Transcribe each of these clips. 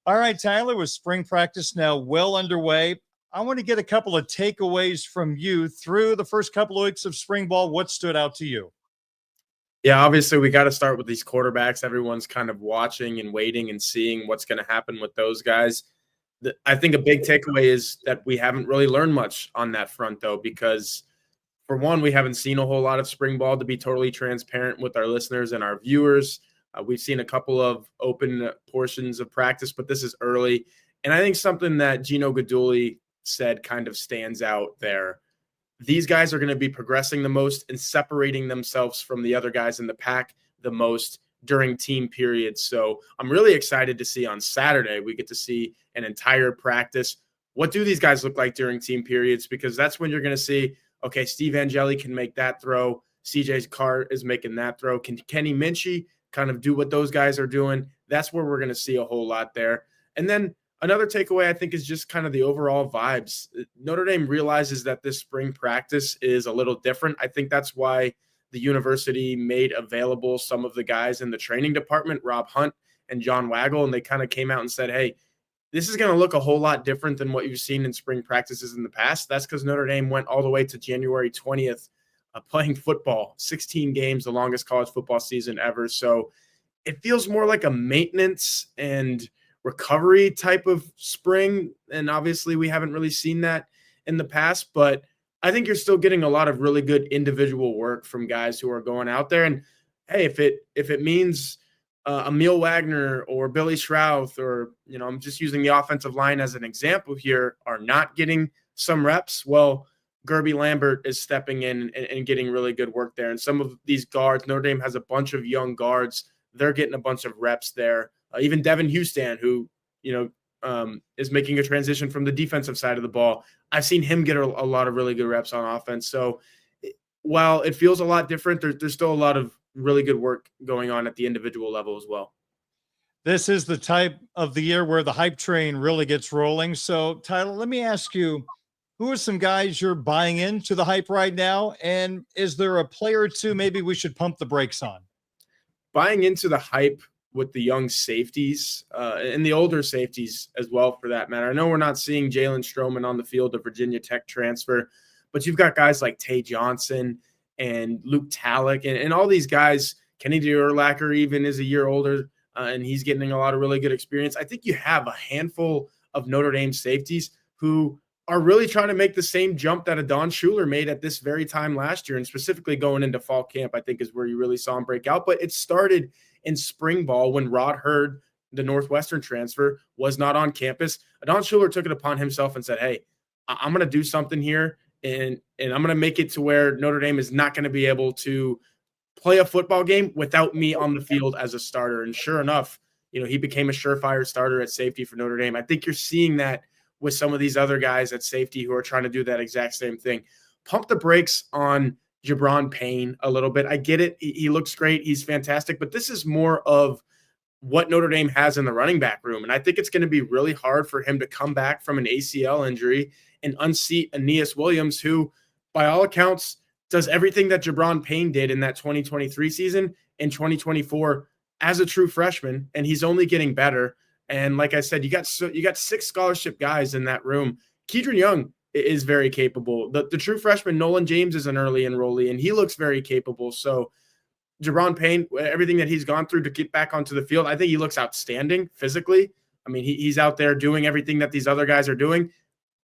All right, Tyler, with spring practice now well underway, I want to get a couple of takeaways from you through the first couple of weeks of spring ball. What stood out to you? Yeah, obviously we got to start with these quarterbacks. Everyone's kind of watching and waiting and seeing what's going to happen with those guys. I think a big takeaway is that we haven't really learned much on that front, though, because for one, we haven't seen a whole lot of spring ball, to be totally transparent with our listeners and our viewers. We've seen a couple of open portions of practice, but this is early. And I think something that Gino Guidugli said kind of stands out there. These guys are going to be progressing the most and separating themselves from the other guys in the pack the most during team periods. So I'm really excited to see on Saturday, we get to see an entire practice. What do these guys look like during team periods? Because that's when you're going to see, okay, Steve Angeli can make that throw. CJ Carr is making that throw. Can Kenny Minchie kind of do what those guys are doing? That's where we're going to see a whole lot there. And then another takeaway, I think, is just kind of the overall vibes. Notre Dame realizes that this spring practice is a little different. I think that's why the university made available some of the guys in the training department, Rob Hunt and John Waggle, and they kind of came out and said, hey, this is going to look a whole lot different than what you've seen in spring practices in the past. That's because Notre Dame went all the way to January 20th playing football, 16 games, the longest college football season ever. So it feels more like a maintenance and recovery type of spring. And obviously we haven't really seen that in the past, but I think you're still getting a lot of really good individual work from guys who are going out there. And hey, if it means Emil Wagner or Billy Schrouth, or, I'm just using the offensive line as an example here, are not getting some reps, well, Gerby Lambert is stepping in and getting really good work there. And some of these guards, Notre Dame has a bunch of young guards. They're getting a bunch of reps there. Even Devin Houston, who, is making a transition from the defensive side of the ball. I've seen him get a lot of really good reps on offense. So while it feels a lot different, there's still a lot of really good work going on at the individual level as well. This is the type of the year where the hype train really gets rolling. So, Tyler, let me ask you, who are some guys you're buying into the hype right now? And is there a player or two maybe we should pump the brakes on? Buying into the hype with the young safeties and the older safeties as well, for that matter. I know we're not seeing Jalen Stroman on the field, a Virginia Tech transfer, but you've got guys like Tay Johnson and Luke Talek and all these guys. Kennedy Urlacher even is a year older, and he's getting a lot of really good experience. I think you have a handful of Notre Dame safeties who are really trying to make the same jump that a Don Schuler made at this very time last year, and specifically going into fall camp, I think is where you really saw him break out. But it started in spring ball when Rod Hurd, the Northwestern transfer, was not on campus. Don Schuler took it upon himself and said, hey, I'm going to do something here, and I'm going to make it to where Notre Dame is not going to be able to play a football game without me on the field as a starter. And sure enough, he became a surefire starter at safety for Notre Dame. I think you're seeing that with some of these other guys at safety who are trying to do that exact same thing. Pump the brakes on Jabron Payne a little bit. I get it. He looks great. He's fantastic. But this is more of what Notre Dame has in the running back room. And I think it's going to be really hard for him to come back from an ACL injury and unseat Aeneas Williams, who, by all accounts, does everything that Jabron Payne did in that 2023 season in 2024 as a true freshman. And he's only getting better. And like I said, you got 6 scholarship guys in that room. Kedron Young is very capable. The true freshman Nolan James is an early enrollee, and he looks very capable. So Jabron Payne, everything that he's gone through to get back onto the field, I think he looks outstanding physically. I mean, he's out there doing everything that these other guys are doing.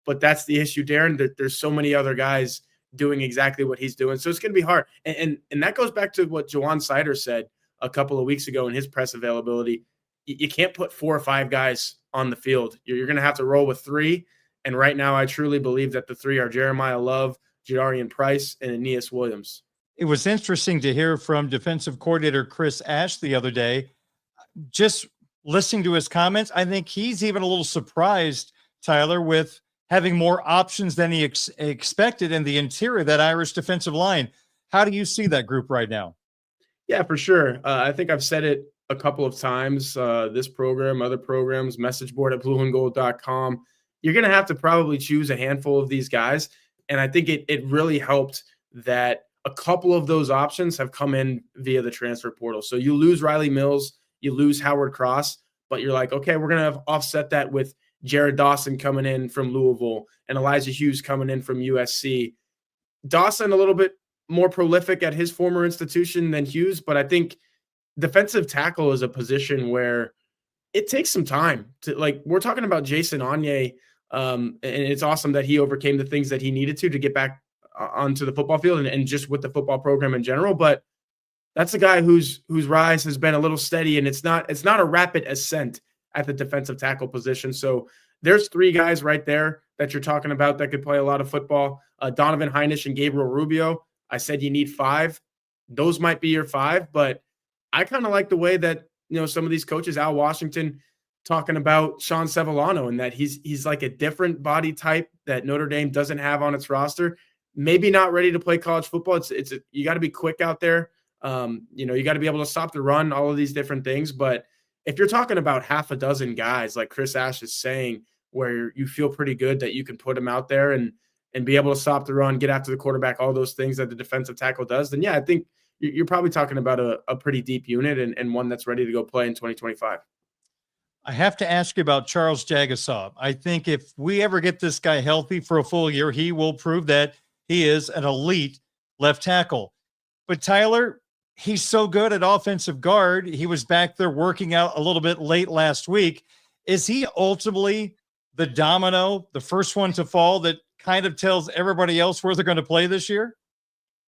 But that's the issue, Darren. There's so many other guys doing exactly what he's doing. So it's going to be hard. And that goes back to what Jawan Sider said a couple of weeks ago in his press availability. You can't put 4 or 5 guys on the field. You're going to have to roll with 3. And right now, I truly believe that the 3 are Jeremiah Love, Jadarian Price, and Aeneas Williams. It was interesting to hear from defensive coordinator Chris Ash the other day. Just listening to his comments, I think he's even a little surprised, Tyler, with having more options than he expected in the interior, that Irish defensive line. How do you see that group right now? Yeah, for sure. I think I've said it a couple of times, this program, other programs, message board at blueandgold.com. You're going to have to probably choose a handful of these guys. And I think it really helped that a couple of those options have come in via the transfer portal. So you lose Riley Mills, you lose Howard Cross, but you're like, okay, we're going to offset that with Jared Dawson coming in from Louisville and Elijah Hughes coming in from USC. Dawson a little bit more prolific at his former institution than Hughes, but I think defensive tackle is a position where it takes some time to, like, we're talking about Jason Anye, and it's awesome that he overcame the things that he needed to get back onto the football field and just with the football program in general. But that's a guy whose rise has been a little steady, and it's not a rapid ascent at the defensive tackle position. So there's three guys right there that you're talking about that could play a lot of football. Donovan Heinisch and Gabriel Rubio. I said you need five. Those might be your five, but I kind of like the way that, some of these coaches, Al Washington, talking about Sean Sevillano and that he's like a different body type that Notre Dame doesn't have on its roster. Maybe not ready to play college football. You got to be quick out there. You got to be able to stop the run, all of these different things. But if you're talking about half a dozen guys, like Chris Ash is saying, where you feel pretty good that you can put them out there and be able to stop the run, get after the quarterback, all those things that the defensive tackle does, then yeah, I think you're probably talking about a pretty deep unit and one that's ready to go play in 2025. I have to ask you about Charles Jagusah. I think if we ever get this guy healthy for a full year, he will prove that he is an elite left tackle. But Tyler, he's so good at offensive guard. He was back there working out a little bit late last week. Is he ultimately the domino, the first one to fall that kind of tells everybody else where they're going to play this year?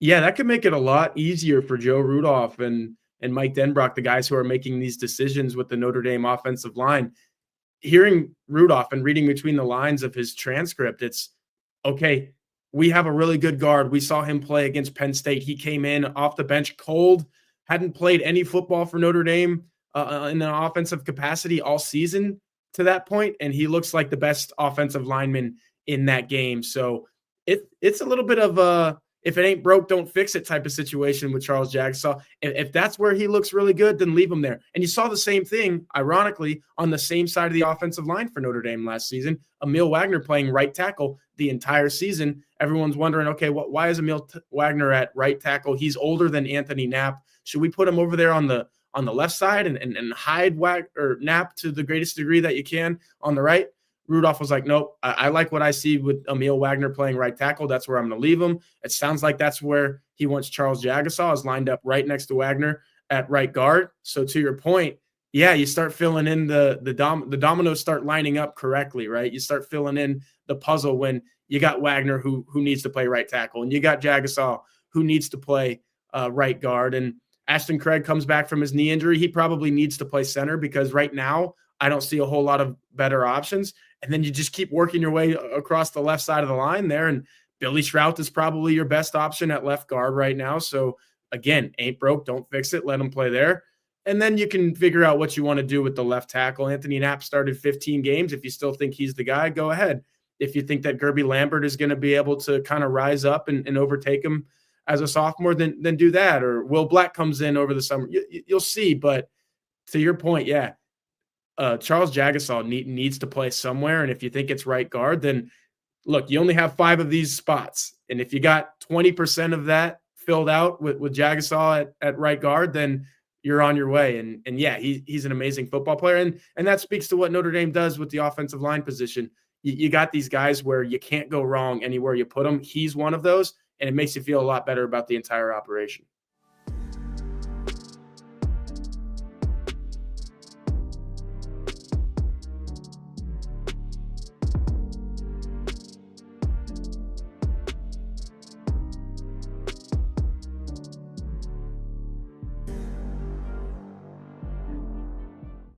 Yeah, that could make it a lot easier for Joe Rudolph and Mike Denbrock, the guys who are making these decisions with the Notre Dame offensive line. Hearing Rudolph and reading between the lines of his transcript, it's okay. We have a really good guard. We saw him play against Penn State. He came in off the bench cold, hadn't played any football for Notre Dame in an offensive capacity all season to that point, and he looks like the best offensive lineman in that game. So it's a little bit of a if it ain't broke, don't fix it type of situation with Charles Jagusah. If that's where he looks really good, then leave him there. And you saw the same thing, ironically, on the same side of the offensive line for Notre Dame last season. Emil Wagner playing right tackle the entire season. Everyone's wondering, okay, why is Emil Wagner at right tackle? He's older than Anthony Knapp. Should we put him over there on the left side and hide Knapp to the greatest degree that you can on the right? Rudolph was like, nope, I like what I see with Emil Wagner playing right tackle. That's where I'm going to leave him. It sounds like that's where he wants Charles Jagusah is lined up right next to Wagner at right guard. So to your point, yeah, you start filling in the dominoes start lining up correctly, right? You start filling in the puzzle when you got Wagner who needs to play right tackle, and you got Jagusah who needs to play right guard. And Ashton Craig comes back from his knee injury. He probably needs to play center because right now I don't see a whole lot of better options. And then you just keep working your way across the left side of the line there. And Billy Shrout is probably your best option at left guard right now. So again, ain't broke, don't fix it. Let him play there. And then you can figure out what you want to do with the left tackle. Anthony Knapp started 15 games. If you still think he's the guy, go ahead. If you think that Gerby Lambert is going to be able to kind of rise up and overtake him as a sophomore, then do that. Or Will Black comes in over the summer. You'll see. But to your point, yeah, Charles Jagusah needs to play somewhere. And if you think it's right guard, then look, you only have 5 of these spots. And if you got 20% of that filled out with Jagusah at right guard, then you're on your way. And yeah, he's an amazing football player. And that speaks to what Notre Dame does with the offensive line position. You got these guys where you can't go wrong anywhere you put them. He's one of those, and it makes you feel a lot better about the entire operation.